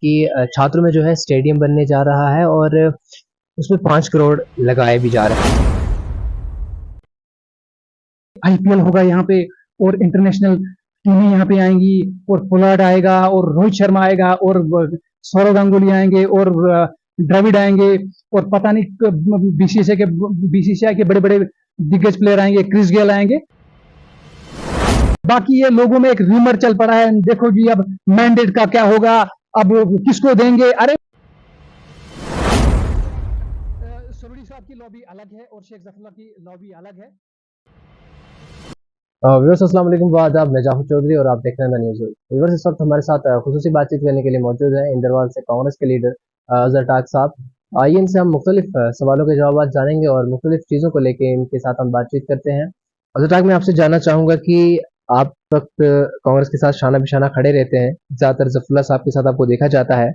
कि छात्रों में जो है स्टेडियम बनने जा रहा है और उसमें 5 करोड़ लगाए भी जा रहे हैं। आईपीएल होगा यहाँ पे और इंटरनेशनल टीमें यहाँ पे आएंगी और पोलार्ड आएगा और रोहित शर्मा आएगा और सौरव गांगुली आएंगे और द्रविड़ आएंगे और पता नहीं बीसीसीआई के बड़े बड़े दिग्गज प्लेयर आएंगे, क्रिस गेल आएंगे। बाकी ये लोगों में एक रूमर चल पड़ा है, देखो जी अब मैंडेट का क्या होगा, अब किसको देंगे। अरे सरूड़ी साहब की लॉबी अलग है और शेख जफरुल्लाह की लॉबी अलग है। व्यूअर्स अस्सलाम वालेकुम, आदाब। मैं जाफर चौधरी और आप देख रहे हैं द न्यूज़। व्यूअर्स इस वक्त हमारे साथ खुसूसी बातचीत करने के लिए मौजूद हैं इंदरवाल से कांग्रेस के लीडर अजहर टाक साहब। आइए इनसे हम मुख्तलिफ सवालों के जवाब जानेंगे और मुख्तलिफ चीज़ों को लेके इनके साथ हम बातचीत करते हैं। अजहर टाक, मैं आपसे जानना चाहूँगा कि आप वक्त कांग्रेस के साथ शाना बिशाना खड़े रहते हैं, ज़्यादातर जफरुल्लाह साहब के साथ आपको देखा जाता है।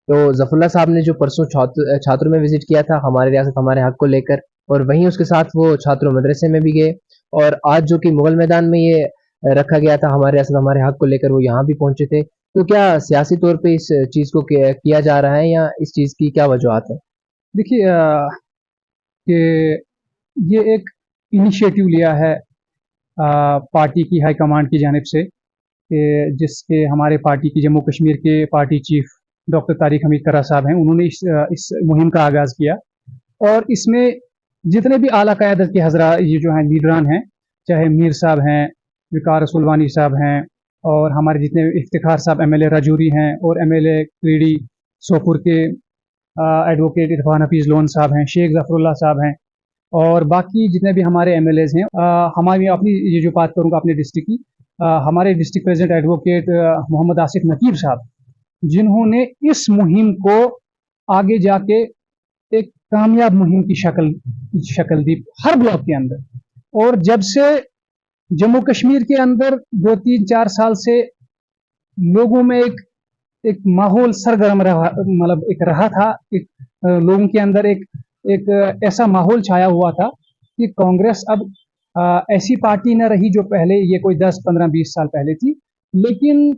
तो जफरुल्लाह साहब ने जो परसों छात्रों में विजिट किया था हमारे रियासत हमारे हक को लेकर, और वहीं उसके साथ वो छात्रों मदरसे में भी गए, और आज जो कि मुगल मैदान में ये रखा गया था हमारे रियासत हमारे हक को लेकर, वो यहाँ भी पहुंचे थे। तो क्या सियासी तौर पे इस चीज़ को किया जा रहा है या इस चीज़ की क्या वजूहत है? देखिए कि ये एक इनिशिएटिव लिया है पार्टी की हाईकमांड की जानिब से, कि जिसके हमारे पार्टी की जम्मू कश्मीर के party chief doctor Tariq Hamid करा साहब हैं, उन्होंने इस मुहिम का आगाज़ किया। और इसमें जितने भी आला क़यादत के हजरा ये जो हैं लीडरान हैं, चाहे मीर साहब हैं, विकार सुलवानी साहब हैं, और हमारे जितने इफ्तिखार साहब एमएलए राजौरी हैं, और एमएलए क्रीडी सोपुर के एडवोकेट इरफान हफीज़ लोन साहब हैं, शेख जफरुल्लाह साहब हैं, और बाकी जितने भी हमारे एमएलएज हैं। हमारी अपनी ये जो बात करूँगा अपने डिस्ट्रिक्ट की, हमारे district president advocate Mohammed Asif Naqib साहब, जिन्होंने इस मुहिम को आगे जाके एक कामयाब मुहिम की शक्ल दी हर ब्लॉक के अंदर। और जब से जम्मू कश्मीर के अंदर 2-3-4 साल से लोगों में एक माहौल सरगर्म रहा, मतलब एक रहा था, एक लोगों के अंदर एक ऐसा माहौल छाया हुआ था कि कांग्रेस अब ऐसी पार्टी न रही जो पहले ये कोई 10-15-20 साल पहले थी। लेकिन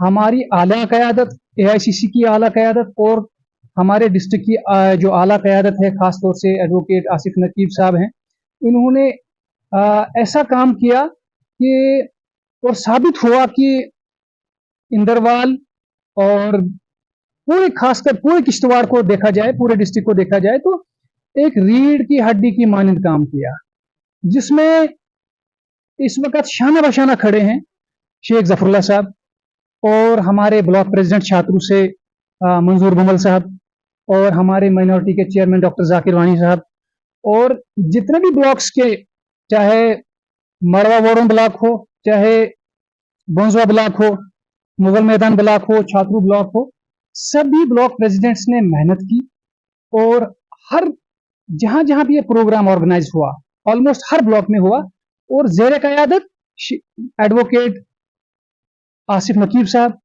हमारी आला क़यादत, एआईसीसी की आला क़यादत और हमारे डिस्ट्रिक्ट की जो आला क़यादत है, ख़ास तौर से एडवोकेट आसिफ नकीब साहब हैं, इन्होंने ऐसा काम किया कि और साबित हुआ कि इंदरवाल और पूरे खासकर पूरे किश्तवाड़ को देखा जाए, पूरे डिस्ट्रिक्ट को देखा जाए, तो एक रीढ़ की हड्डी की मानंद काम किया, जिसमें इस वक्त शाना बशाना खड़े हैं शेख जफरुल्लाह साहब, और हमारे ब्लॉक प्रेसिडेंट छात्रों से मंजूर बमल साहब, और हमारे माइनॉरिटी के चेयरमैन डॉक्टर जाकिर वानी साहब, और जितने भी ब्लॉक्स के, चाहे मरवा वार्डन ब्लॉक हो, चाहे बंजवा ब्लॉक हो, मुगल मैदान ब्लॉक हो, छात्रू ब्लॉक हो, सभी ब्लॉक प्रेसिडेंट्स ने मेहनत की। और हर जहां जहां भी ये प्रोग्राम ऑर्गेनाइज हुआ, ऑलमोस्ट हर ब्लॉक में हुआ, और जेर क़यादत एडवोकेट आसिफ नकीब साहब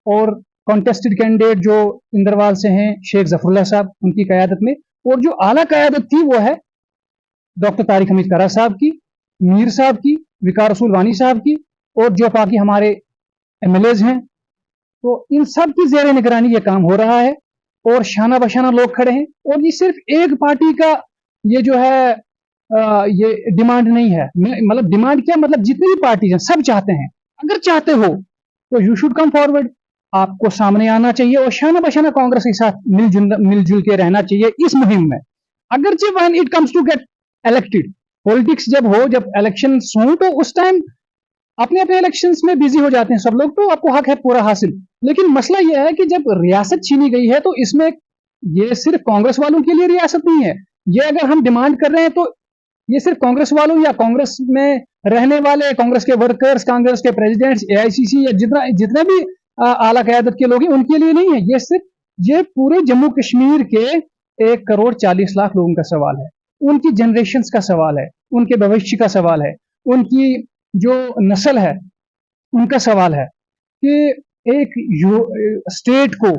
और कॉन्टेस्टेड कैंडिडेट जो इंदरवाल से हैं शेख जफरुल्लाह साहब, उनकी क़यादत में। और जो आला क़यादत थी वो है डॉक्टर तारिक हमीद करा साहब की, मीर साहब की, विकार सुलवानी साहब की, और जो बाकी हमारे एमएलएज हैं। तो इन सब की जेर निगरानी ये काम हो रहा है, और शाना बशाना लोग खड़े हैं। और ये सिर्फ एक पार्टी का ये जो है ये डिमांड नहीं है, मतलब डिमांड क्या, मतलब जितनी भी पार्टी हैं सब चाहते हैं। अगर चाहते हो तो यू शुड कम फॉरवर्ड, आपको सामने आना चाहिए और शाना बशाना कांग्रेस के साथ मिलजुल के रहना चाहिए इस मुहिम में। अगरचे when it comes to get elected, politics जब हो, जब इलेक्शन हो, तो उस टाइम अपने अपने इलेक्शंस में बिजी हो जाते हैं सब लोग, तो आपको हक है पूरा हासिल। लेकिन मसला यह है कि जब रियासत छीनी गई है, तो इसमें ये सिर्फ कांग्रेस वालों के लिए रियासत नहीं है। ये अगर हम डिमांड कर रहे हैं तो ये सिर्फ कांग्रेस वालों या कांग्रेस में रहने वाले, कांग्रेस के वर्कर्स, कांग्रेस के प्रेसिडेंट्स, एआईसीसी या जितने भी आला क़यादत के लोग हैं, उनके लिए नहीं है। ये पूरे जम्मू कश्मीर के 1,40,00,000 लोगों का सवाल है, उनकी जनरेशंस का सवाल है, उनके भविष्य का सवाल है, उनकी जो नस्ल है उनका सवाल है कि एक स्टेट को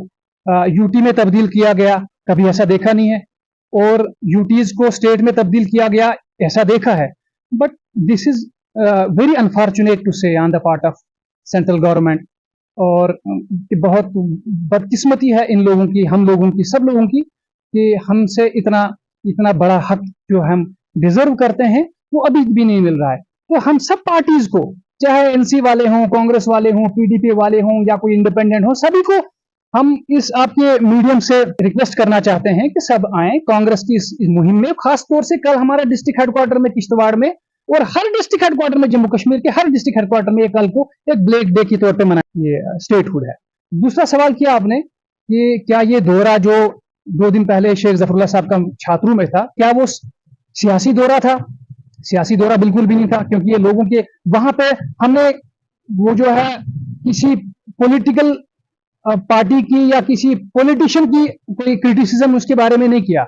यूटी में तब्दील किया गया, कभी ऐसा देखा नहीं है, और यूटीज को स्टेट में तब्दील किया गया, ऐसा देखा है। But this is very unfortunate to say on the part of central government. और बहुत बदकिस्मती है इन लोगों की, हम लोगों की, सब लोगों की, कि हमसे इतना इतना बड़ा हक जो हम डिजर्व करते हैं वो अभी भी नहीं मिल रहा है। तो हम सब पार्टीज को, चाहे एनसी वाले हों, कांग्रेस वाले हों, पीडीपी वाले हों या कोई इंडिपेंडेंट हो, सभी को हम इस आपके मीडियम से रिक्वेस्ट करना चाहते हैं कि सब आए कांग्रेस की इस मुहिम में। खास तौर से कल हमारा डिस्ट्रिक्ट हेडक्वार्टर में किश्तवाड़ में और हर डिस्ट्रिक्ट हेडक्वार्टर में, जम्मू कश्मीर के हर डिस्ट्रिक्ट हेडक्वार्टर में कल को एक ब्लैक डे के तौर पे मना, ये स्टेटहुड है। दूसरा सवाल किया आपने कि क्या ये दौरा जो 2 दिन पहले शेख जफरुल्लाह साहब का छात्रों में था, क्या वो सियासी दौरा था? सियासी दौरा बिल्कुल भी नहीं था, क्योंकि ये लोगों के वहां पे हमने वो जो है किसी पॉलिटिकल पार्टी की या किसी पॉलिटिशियन की कोई क्रिटिसिज्म उसके बारे में नहीं किया,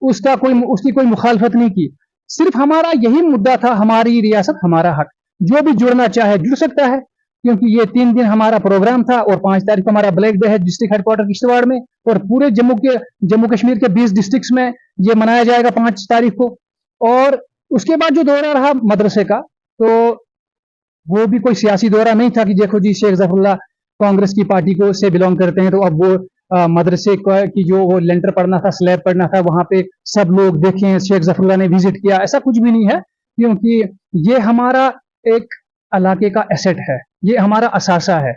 उसकी कोई मुखालफत नहीं की। सिर्फ हमारा यही मुद्दा था, हमारी रियासत हमारा हक, जो भी जुड़ना चाहे जुड़ सकता है, क्योंकि ये 3 दिन हमारा प्रोग्राम था और 5 तारीख को हमारा ब्लैक डे है डिस्ट्रिक्ट हेडक्वार्टर किश्तवाड़ में, और पूरे जम्मू कश्मीर के 20 डिस्ट्रिक्ट्स में ये मनाया जाएगा 5 तारीख को। और उसके बाद जो दौरा रहा मदरसे का, तो वो भी कोई सियासी दौरा नहीं था कि देखो जी शेख जफरुल्लाह कांग्रेस की पार्टी को से बिलोंग करते हैं, तो अब वो मदरसे की जो वो लेंटर पड़ना था, स्लैब पड़ना था, वहां पे सब लोग देखें, शेख जफरुल्लाह ने विजिट किया, ऐसा कुछ भी नहीं है। क्योंकि ये हमारा एक इलाके का एसेट है, ये हमारा असासा है,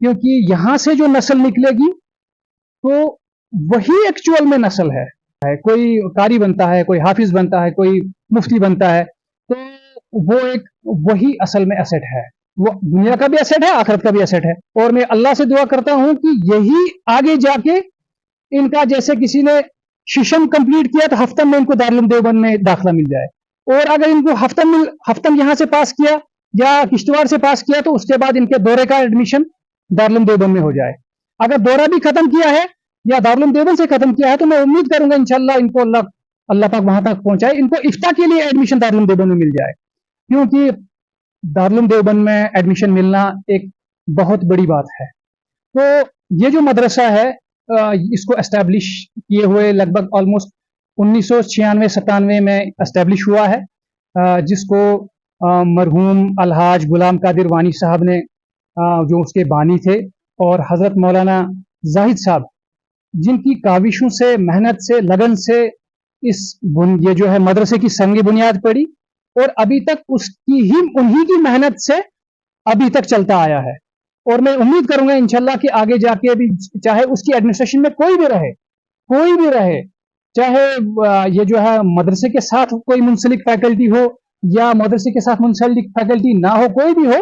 क्योंकि यहां से जो नस्ल निकलेगी तो वही एक्चुअल में नस्ल है। कोई कारी बनता है, कोई हाफिज बनता है, कोई मुफ्ती बनता है, तो वो एक वही असल में एसेट है, वो दुनिया का भी एसेट है, आखिरत का भी एसेट है। और मैं अल्लाह से दुआ करता हूं कि यही आगे जाके इनका, जैसे किसी ने शिशम कंप्लीट किया तो हफ्तम में इनको दारुल देवबंद में दाखिला मिल जाए, और अगर इनको हफ्तम यहां से पास किया या किश्तवाड़ से पास किया तो उसके बाद इनके दौरे का एडमिशन दारुल देवबंद में हो जाए। अगर दौरा भी खत्म किया है या दारुल देवबंद से खत्म किया है तो मैं उम्मीद करूंगा इंशाल्लाह इनको अल्लाह पाक वहां तक पहुंचाए, इनको इफ्ता के लिए एडमिशन दारुल देवबंद में मिल जाए, क्योंकि दारुल देवबंद में एडमिशन मिलना एक बहुत बड़ी बात है। तो ये जो मदरसा है इसको एस्टैब्लिश किए हुए लगभग ऑलमोस्ट 1996-97 में एस्टैब्लिश हुआ है, जिसको मरहूम अलहाज गुलाम कादिर वानी साहब ने, जो उसके बानी थे, और हजरत मौलाना जाहिद साहब, जिनकी काविशों से, मेहनत से, लगन से ये जो है मदरसे की संग बुनियाद पड़ी, और अभी तक उन्हीं की मेहनत से अभी तक चलता आया है। और मैं उम्मीद करूंगा इंशाल्लाह कि आगे जाके भी, चाहे उसकी एडमिनिस्ट्रेशन में कोई भी रहे, चाहे ये जो है मदरसे के साथ कोई मुंसलिक फैकल्टी हो या मदरसे के साथ मुंसलिक फैकल्टी ना हो, कोई भी हो,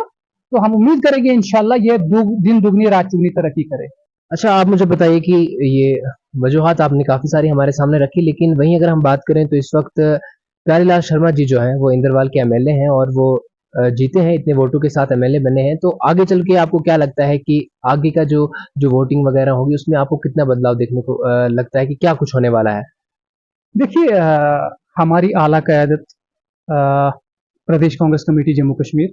तो हम उम्मीद करेंगे इंशाल्लाह ये दिन दुगनी रात चुगनी तरक्की करे। अच्छा, आप मुझे बताइए कि ये वजूहात आपने काफ़ी सारी हमारे सामने रखी, लेकिन वहीं अगर हम बात करें तो इस वक्त प्यारेलाल शर्मा जी जो हैं वो इंदरवाल के एमएलए हैं और वो जीते हैं, इतने वोटों के साथ एमएलए बने हैं। तो आगे चल के आपको क्या लगता है कि आगे का जो वोटिंग वगैरह होगी उसमें आपको कितना बदलाव देखने को लगता है कि क्या कुछ होने वाला है? देखिए, हमारी आला क़यादत, प्रदेश कांग्रेस कमेटी जम्मू कश्मीर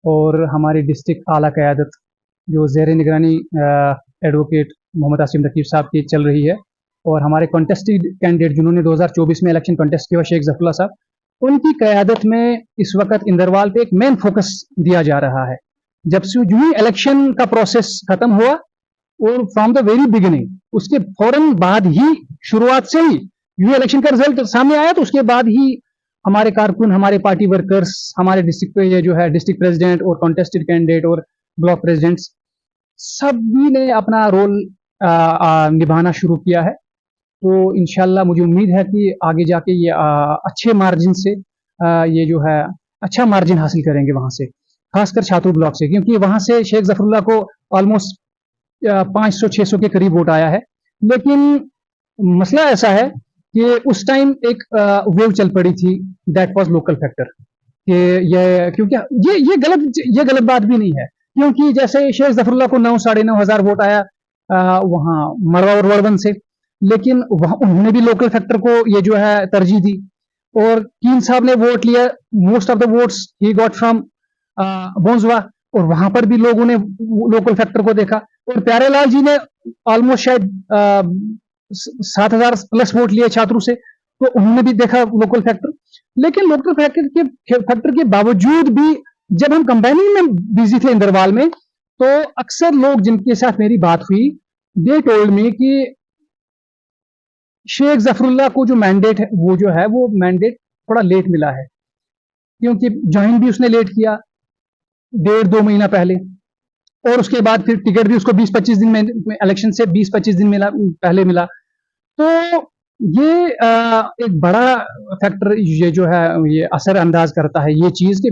और हमारी डिस्ट्रिक्ट आला क़यादत जो ज़ेर निगरानी एडवोकेट मोहम्मद आसिम रकीब साहब की चल रही है, और हमारे कॉन्टेस्टेड कैंडिडेट जिन्होंने 2024 में इलेक्शन कॉन्टेस्ट किया शेख जफरुल्लाह साहब, उनकी क़यादत में इस वक्त इंदरवाल पे एक मेन फोकस दिया जा रहा है। जब से जो ही इलेक्शन का प्रोसेस खत्म हुआ और फ्रॉम द वेरी बिगिनिंग, उसके फौरन बाद ही, शुरुआत से ही ये इलेक्शन का रिजल्ट सामने आया, तो उसके बाद ही हमारे कारकुन, हमारे पार्टी वर्कर्स, हमारे डिस्ट्रिक्ट पे ये जो है डिस्ट्रिक्ट प्रेसिडेंट और कॉन्टेस्टेड कैंडिडेट और ब्लॉक प्रेसिडेंट्स, सभी ने अपना रोल निभाना शुरू किया है। तो इंशाल्लाह मुझे उम्मीद है कि आगे जाके ये अच्छे मार्जिन से ये जो है अच्छा मार्जिन हासिल करेंगे वहां से, खासकर छातू ब्लॉक से, क्योंकि वहां से शेख जफरुल्लाह को ऑलमोस्ट 500-600 के करीब वोट आया है। लेकिन मसला ऐसा है कि उस टाइम एक वेव चल पड़ी थी, दैट वाज लोकल फैक्टर, कि क्योंकि ये गलत बात भी नहीं है, क्योंकि जैसे शेख जफरुल्लाह को 9-9.5 हज़ार वोट आया वहां मरवा और वड़वन से, लेकिन उन्होंने भी लोकल फैक्टर को ये जो है तरजीह दी, और कीन साहब ने वोट लिया, मोस्ट ऑफ द वोट्स ही गॉट फ्रॉम बोंजवा, और वहां पर भी लोगों ने लोकल फैक्टर को देखा, और प्यारेलाल जी ने ऑलमोस्ट शायद 7,000 प्लस वोट लिए छात्रों से, तो उन्होंने भी देखा लोकल फैक्टर। लेकिन लोकल फैक्टर के बावजूद भी जब हम कंबाइनिंग में बिजी थे इंदरवाल में, तो अक्सर लोग जिनके साथ मेरी बात हुई, दे टोल्ड मी कि शेख जफरुल्लाह को जो मैंडेट है वो मैंडेट थोड़ा लेट मिला है, क्योंकि ज्वाइन भी उसने लेट किया 1.5-2 महीना पहले, और उसके बाद फिर टिकट भी उसको 20-25 दिन में, इलेक्शन से 20-25 दिन पहले मिला। तो ये एक बड़ा फैक्टर ये जो है ये असर अंदाज करता है ये चीज कि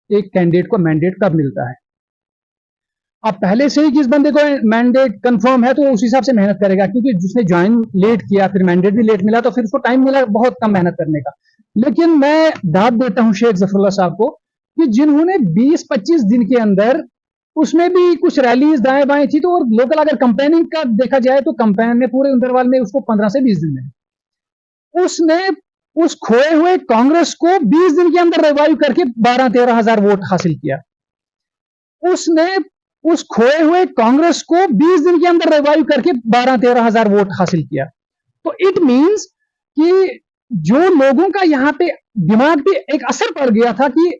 एक कैंडिडेट को मैंडेट कब मिलता है। अब पहले से ही जिस बंदे को मैंडेट कंफर्म है तो उस हिसाब से मेहनत करेगा, क्योंकि जिसने ज्वाइन लेट किया फिर मैंडेट भी लेट मिला तो फिर उसको टाइम मिला बहुत कम मेहनत करने का। लेकिन मैं दाद देता हूं शेख जफरुल्लाह साहब को कि जिन्होंने 20-25 दिन के अंदर, उसमें भी कुछ रैलीज दाएं बाएं थी, तो लोकल अगर कंपेनिंग का देखा जाए तो कंपेन में पूरे इंटरवाल में उसको 15 से 20 दिन में उसने उस खोए हुए कांग्रेस को 20 दिन के अंदर रिवाइव करके 12-13 हजार वोट हासिल किया। उसने उस खोए हुए कांग्रेस को 20 दिन के अंदर रिवाइव करके 12-13 हजार वोट हासिल किया। तो इट मींस कि जो लोगों का यहां पे दिमाग पे एक असर पड़ गया था कि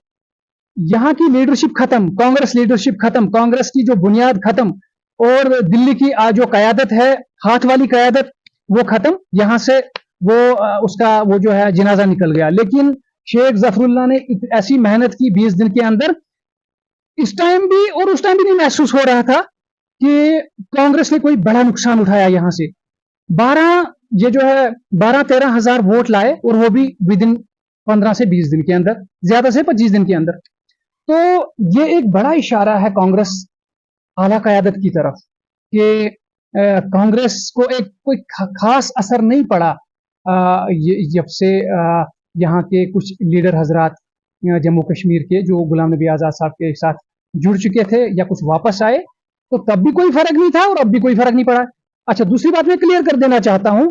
यहां की लीडरशिप खत्म, कांग्रेस लीडरशिप खत्म, कांग्रेस की जो बुनियाद खत्म, और दिल्ली की जो कयादत है, हाथ वाली कयादत, वो खत्म, यहां से वो उसका वो जो है जनाजा निकल गया। लेकिन शेख जफरुल्लाह ने ऐसी मेहनत की 20 दिन के अंदर, इस टाइम भी और उस टाइम भी नहीं महसूस हो रहा था कि कांग्रेस ने कोई बड़ा नुकसान उठाया यहां से। 12 ये जो है 12-13 हजार वोट लाए, और वो भी विद इन 15 से 20 दिन के अंदर, ज्यादा से 25 दिन के अंदर। तो ये एक बड़ा इशारा है कांग्रेस आला कयादत की तरफ कि कांग्रेस को एक कोई खास असर नहीं पड़ा जब से यहाँ के कुछ लीडर हजरात जम्मू कश्मीर के जो गुलाम नबी आज़ाद साहब के साथ जुड़ चुके थे या कुछ वापस आए, तो तब भी कोई फर्क नहीं था और अब भी कोई फर्क नहीं पड़ा। अच्छा, दूसरी बात मैं क्लियर कर देना चाहता हूं,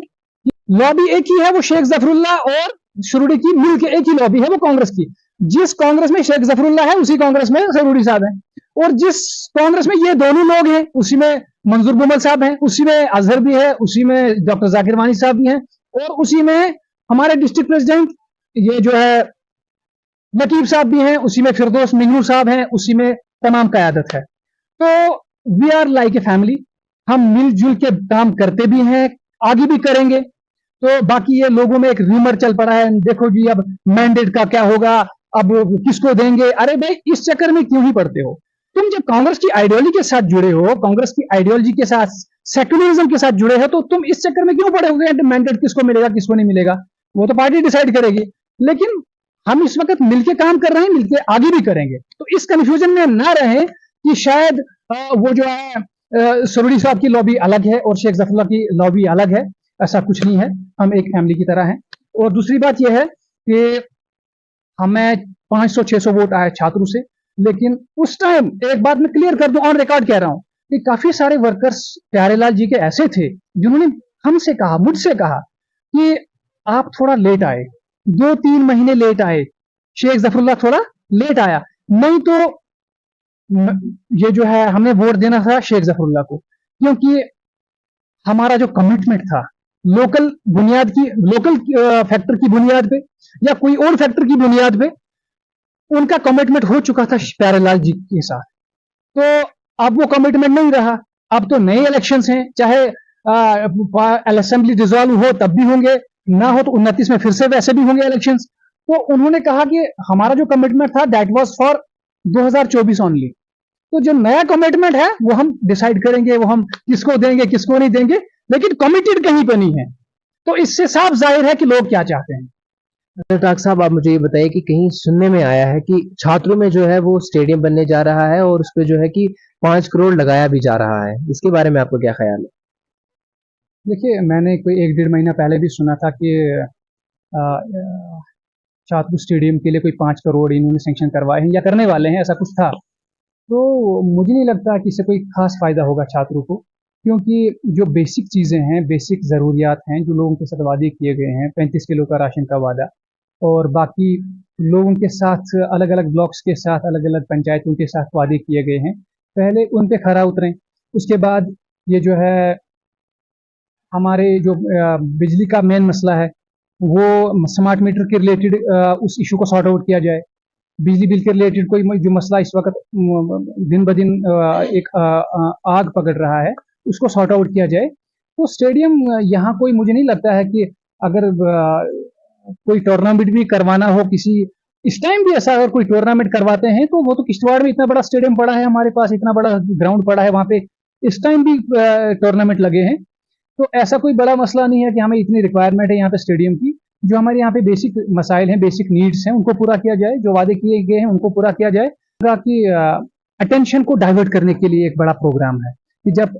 लॉबी एक ही है, वो शेख जफरुल्लाह और सरूड़ी की मिलकर एक ही लॉबी है, वो कांग्रेस की। जिस कांग्रेस में शेख जफरुल्लाह है उसी कांग्रेस में सरूड़ी साहब हैं, और जिस कांग्रेस में ये दोनों लोग हैं उसी में मंजूर बुमल साहब हैं, उसी में अजहर भी है, उसी में डॉक्टर जाकिर वानी साहब भी हैं, और उसी में हमारे डिस्ट्रिक्ट प्रेसिडेंट ये जो है नकीब साहब भी हैं, उसी में फिरदौस मिंगनू साहब हैं, उसी में तमाम कयादत है। तो we are like a family, हम मिलजुल के काम करते भी हैं, आगे भी करेंगे। तो बाकी ये लोगों में एक रूमर चल पड़ा है, देखो जी अब मैंडेट का क्या होगा, अब किसको देंगे। अरे भाई, इस चक्कर में क्यों ही पड़ते हो? तुम जब कांग्रेस की आइडियोलॉजी के साथ जुड़े हो, कांग्रेस की आइडियोलॉजी के साथ, सेक्युलरिज्म के साथ जुड़े हो, तो तुम इस चक्कर में क्यों पड़े हो मैंडेट किसको मिलेगा किसको नहीं मिलेगा? वो तो पार्टी डिसाइड करेगी। लेकिन हम इस वक्त मिलके काम कर रहे हैं, मिलके आगे भी करेंगे। तो इस कंफ्यूजन में ना रहे कि शायद वो जो है सरूड़ी साहब की लॉबी अलग है और शेख जफरुल्लाह की लॉबी अलग है। ऐसा कुछ नहीं है, हम एक फैमिली की तरह हैं। और दूसरी बात यह है कि हमें 500-600 वोट आए छात्रों से, लेकिन उस टाइम एक बात मैं क्लियर कर दूं, ऑन रिकॉर्ड कह रहा हूं कि काफी सारे वर्कर्स प्यारेलाल जी के ऐसे थे जिन्होंने हमसे कहा, मुझसे कहा कि आप थोड़ा लेट आए, 2-3 महीने लेट आए, शेख जफरुल्लाह थोड़ा लेट आया, नहीं तो ये जो है हमने वोट देना था शेख जफरुल्लाह को, क्योंकि हमारा जो कमिटमेंट था लोकल बुनियाद की, लोकल फैक्टर की बुनियाद पे या कोई और फैक्टर की बुनियाद पे उनका कमिटमेंट हो चुका था प्यारेलाल जी के साथ। तो अब वो कमिटमेंट नहीं रहा। अब तो नए इलेक्शंस हैं, चाहे असेंबली डिसॉल्व हो तब भी होंगे, ना हो तो 29 में फिर से वैसे भी होंगे इलेक्शंस। तो उन्होंने कहा कि हमारा जो कमिटमेंट था दैट वाज फॉर 2024 ओनली। तो जो नया कमिटमेंट है वो हम डिसाइड करेंगे, वो हम किसको देंगे किसको नहीं देंगे, लेकिन कमिटेड कहीं पे नहीं है। तो इससे साफ जाहिर है कि लोग क्या चाहते हैं। डाक्टर साहब, आप मुझे ये बताइए कि कहीं सुनने में आया है कि छात्रों में जो है वो स्टेडियम बनने जा रहा है और उस पे जो है कि 5 करोड़ लगाया भी जा रहा है, इसके बारे में आपको क्या ख्याल है? देखिए, मैंने कोई 1-1.5 महीना पहले भी सुना था कि छात्र स्टेडियम के लिए कोई 5 करोड़ इन्होंने सेंक्शन करवाए हैं या करने वाले हैं, ऐसा कुछ था। तो मुझे नहीं लगता कि इससे कोई खास फायदा होगा छात्रों को, क्योंकि जो बेसिक चीज़ें हैं, बेसिक ज़रूरियात हैं जो लोगों के साथ वादे किए गए हैं, 35 किलो का राशन का वादा, और बाकी लोगों के साथ अलग अलग ब्लॉक्स के साथ अलग अलग पंचायतों के साथ वादे किए गए हैं, पहले उन पे खरा उतरें। उसके बाद ये जो है हमारे जो बिजली का मेन मसला है, वो स्मार्ट मीटर के रिलेटेड उस इशू को सॉर्ट आउट किया जाए। बिजली बिल के रिलेटेड कोई जो मसला इस वक्त दिन ब दिन एक आग पकड़ रहा है, उसको सॉर्ट आउट किया जाए। तो स्टेडियम यहाँ कोई मुझे नहीं लगता है कि अगर कोई टूर्नामेंट भी करवाना हो किसी, इस टाइम भी ऐसा अगर कोई टूर्नामेंट करवाते हैं तो वो तो किश्तवाड़ में इतना बड़ा स्टेडियम पड़ा है, हमारे पास इतना बड़ा ग्राउंड पड़ा है, वहाँ पे इस टाइम भी टूर्नामेंट लगे हैं। तो ऐसा कोई बड़ा मसला नहीं है कि हमें इतनी रिक्वायरमेंट है यहाँ पे स्टेडियम की। जो हमारे यहाँ पे बेसिक मसाइल हैं, बेसिक नीड्स हैं, उनको पूरा किया जाए, जो वादे किए गए हैं उनको पूरा किया जाए। कि अटेंशन को डाइवर्ट करने के लिए एक बड़ा प्रोग्राम है कि जब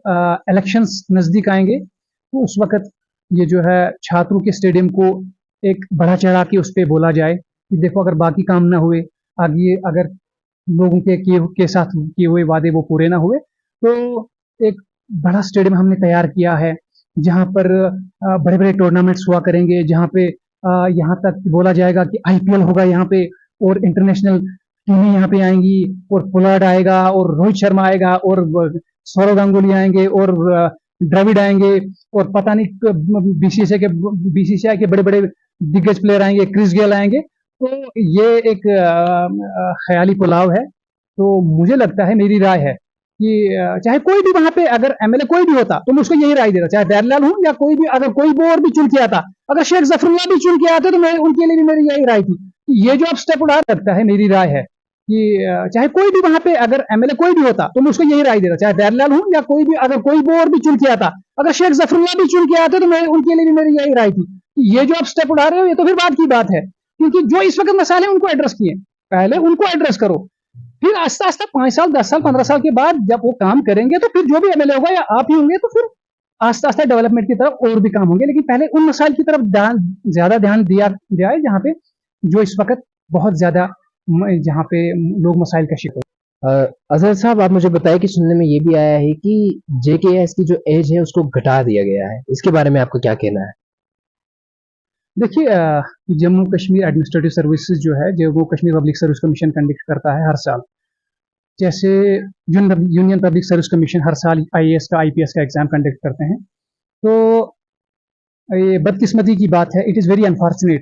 इलेक्शंस नज़दीक आएंगे तो उस वक्त ये जो है छात्रों के स्टेडियम को एक बढ़ा चढ़ा के उस पर बोला जाए कि देखो अगर बाकी काम ना हुए, आगे अगर लोगों के साथ किए हुए वादे वो पूरे ना हुए, तो एक बड़ा स्टेडियम हमने तैयार किया है जहाँ पर बड़े बड़े टूर्नामेंट्स हुआ करेंगे, जहाँ पे यहाँ तक बोला जाएगा कि आईपीएल होगा यहाँ पे, और इंटरनेशनल टीमें यहाँ पे आएंगी, और पोलार्ड आएगा, और रोहित शर्मा आएगा, और सौरव गांगुली आएंगे, और द्रविड़ आएंगे, और पता नहीं बीसीसीआई के बड़े बड़े दिग्गज प्लेयर आएंगे, क्रिस गेल आएंगे। तो ये एक ख्याली पुलाव है। तो मुझे लगता है, मेरी राय है कि चाहे कोई भी वहां पे अगर एमएलए कोई भी होता तो मैं उसको यही राय देता, चाहे दयाललाल हूं या कोई भी, अगर कोई भी और भी चुन के आता, अगर शेख जफरुल्लाह भी चुन के आते तो मैं उनके लिए भी मेरी यही राय थी कि ये जो आप स्टेप उठा सकता है, मेरी राय है कि चाहे कोई भी वहां पे अगर एमएलए कोई भी होता तो मैं उसको यही राय देता, चाहे दयाललाल हूं या कोई भी, अगर कोई भी और भी चुन के आता, अगर शेख जफरुल्लाह भी चुन के आते तो मैं उनके लिए भी मेरी यही राय थी कि ये जो आप स्टेप उठा रहे हो ये तो फिर बात की बात है, क्योंकि जो इस वक्त मसाले उनको एड्रेस किए, पहले उनको एड्रेस करो, फिर आस्ता आस्ता 5 साल 10 साल 15 साल के बाद जब वो काम करेंगे तो फिर जो भी एमएलए होगा या आप ही होंगे तो फिर आस्ता आस्ता डेवलपमेंट की तरफ और भी काम होंगे, लेकिन पहले उन मसाइल की तरफ ज्यादा ध्यान दिया जाए जहाँ पे जो इस वक्त बहुत ज्यादा जहाँ पे लोग मसाइल का शिकार। अजहर साहब, आप मुझे बताएं कि सुनने में ये भी आया है कि जेकेएस की जो एज है उसको घटा दिया गया है, इसके बारे में आपको क्या कहना है? देखिए, जम्मू कश्मीर एडमिनिस्ट्रेटिव सर्विसेज जो है, Jammu Kashmir public service commission conduct करता है हर साल, जैसे यूनियन पब्लिक सर्विस कमीशन हर साल आईएएस का आईपीएस का एग्जाम कंडक्ट करते हैं। तो ये बदकिस्मती की बात है, इट इज़ वेरी अनफॉर्चुनेट,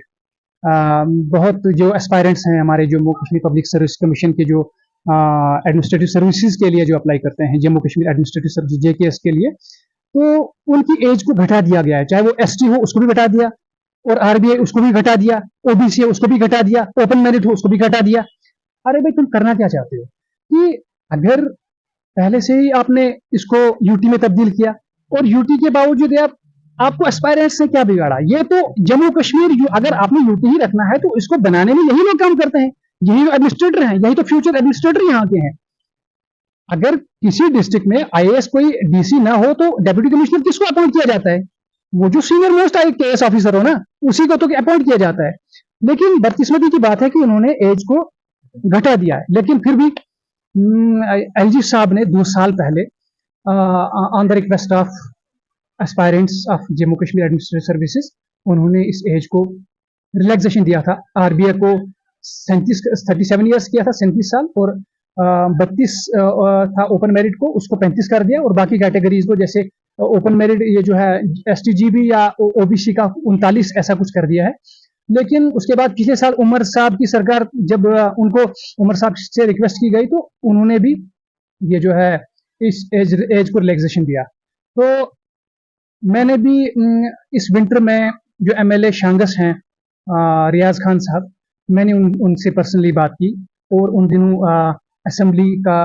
बहुत जो एस्पायरेंट्स हैं हमारे Jammu Kashmir public service commission के, जो एडमिनिस्ट्रेटिव सर्विसेज के लिए जो अप्लाई करते हैं, Jammu Kashmir administrative service JKS के लिए, तो उनकी एज को घटा दिया गया है। चाहे वो एसटी हो उसको भी घटा दिया, और आरबीआई उसको भी घटा दिया, ओबीसी है उसको भी घटा दिया, ओपन मेरिट हो उसको भी घटा दिया। अरे भाई, तुम करना क्या चाहते हो कि अगर पहले से ही आपने इसको यूटी में तब्दील किया, और यूटी के बावजूद आपको एस्पायरेंट्स से क्या बिगाड़ा? ये तो जम्मू कश्मीर, अगर आपने यूटी ही रखना है तो इसको बनाने में यही लोग काम करते हैं, यही एडमिनिस्ट्रेटर हैं, यही तो फ्यूचर एडमिनिस्ट्रेटर यहाँ के हैं। अगर किसी डिस्ट्रिक्ट में आईएएस कोई डीसी ना हो तो डेप्यूटी कमिश्नर किसको अपॉइंट किया जाता है? वो जो सीनियर मोस्ट केएस ऑफिसर हो ना, उसी को तो अपॉइंट किया जाता है। लेकिन बदकिस्मती की बात है कि उन्होंने एज को घटा दिया है, लेकिन फिर भी एलजी साहब ने 2 साल पहले on the request of aspirants of Jammu Kashmir administrative services, उन्होंने इस एज को रिलैक्सेशन दिया था। आरबीआई को 37 ईयर्स किया था, 37 साल, और 32 था ओपन मेरिट को, उसको 35 कर दिया, और बाकी कैटेगरीज को जैसे ओपन मेरिट ये जो है एसटीजीबी या ओबीसी का 39 ऐसा कुछ कर दिया है। लेकिन उसके बाद पिछले साल उमर साहब की सरकार, जब उनको उमर साहब से रिक्वेस्ट की गई तो उन्होंने भी ये जो है इस एज को रिलैक्सेशन दिया। तो मैंने भी इस विंटर में जो एमएलए शांगस हैं, रियाज खान साहब, मैंने उनसे पर्सनली बात की, और उन दिनों असेंबली का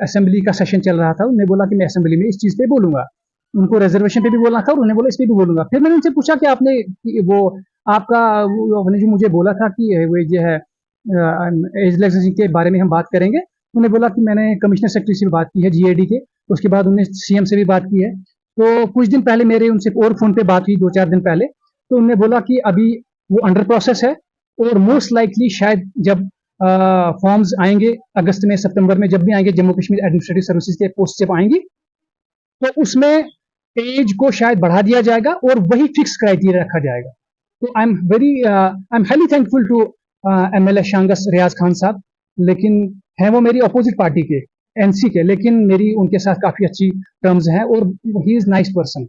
असेंबली का सेशन चल रहा था। उन्होंने बोला कि मैं असेंबली में इस चीज़ पे बोलूंगा, उनको रिजर्वेशन पे भी बोलना था, और उन्होंने बोला इस पे भी बोलूंगा। फिर मैंने उनसे पूछा कि आपने वो आपका आपने जो मुझे बोला था कि वो ये है एज रिलैक्सेशन के बारे में हम बात करेंगे, उन्होंने बोला कि मैंने कमिश्नर सेक्रेटरी से बात की है जीएडी के, उसके बाद उन्होंने सीएम से भी बात की है। तो कुछ दिन पहले मेरे उनसे और फोन पे बात हुई, 2-4 दिन पहले, तो उन्होंने बोला कि अभी वो अंडर प्रोसेस है, और मोस्ट लाइकली शायद जब फॉर्म्स आएंगे अगस्त में, सितंबर में, जब भी आएंगे जम्मू कश्मीर एडमिनिस्ट्रेटिव सर्विसेज के पोस्ट जब आएंगी, तो उसमें एज को शायद बढ़ा दिया जाएगा और वही फिक्स क्राइटेरिया रखा जाएगा। तो I am highly thankful to MLA Shangus Riyaz Khan साहब, लेकिन हैं वो मेरी अपोजिट पार्टी के, एनसी के, लेकिन मेरी उनके साथ काफ़ी अच्छी टर्म्स हैं, और ही इज़ नाइस पर्सन।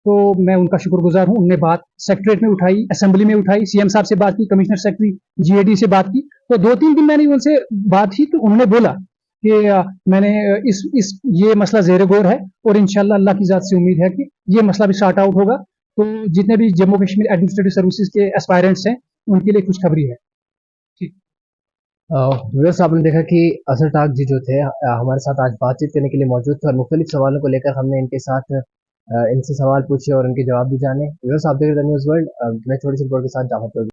तो मैं उनका शुक्रगुजार हूँ। उनने बात सेक्रेटरीट में उठाई, असेंबली में उठाई, सीएम साहब से बात की, कमिश्नर सेक्रेटरी जीएडी से बात की। तो 2-3 दिन मैंने उनसे बात की तो उन्होंने बोला कि मैंने इस ये मसला ज़ेर गौर है और इंशाल्लाह अल्लाह की ज़ात से उम्मीद है कि ये मसला भी सॉर्ट आउट होगा। तो जितने भी जम्मू कश्मीर एडमिनिस्ट्रेटिव सर्विसेज के एस्पायरेंट्स हैं, उनके लिए खुशखबरी है। ठीक। व्यूअर्स आपने देखा कि असर टाक जी जो थे हमारे साथ आज बातचीत करने के लिए मौजूद थे और मुख्तलिफ सवालों को लेकर हमने इनके साथ इनसे सवाल पूछे और उनके जवाब भी जाने। व्यूअर्स आप देख रहे थे न्यूज़ वर्ल्ड। मैं छोटी सी रिपोर्ट के साथ जाफर चौधरी।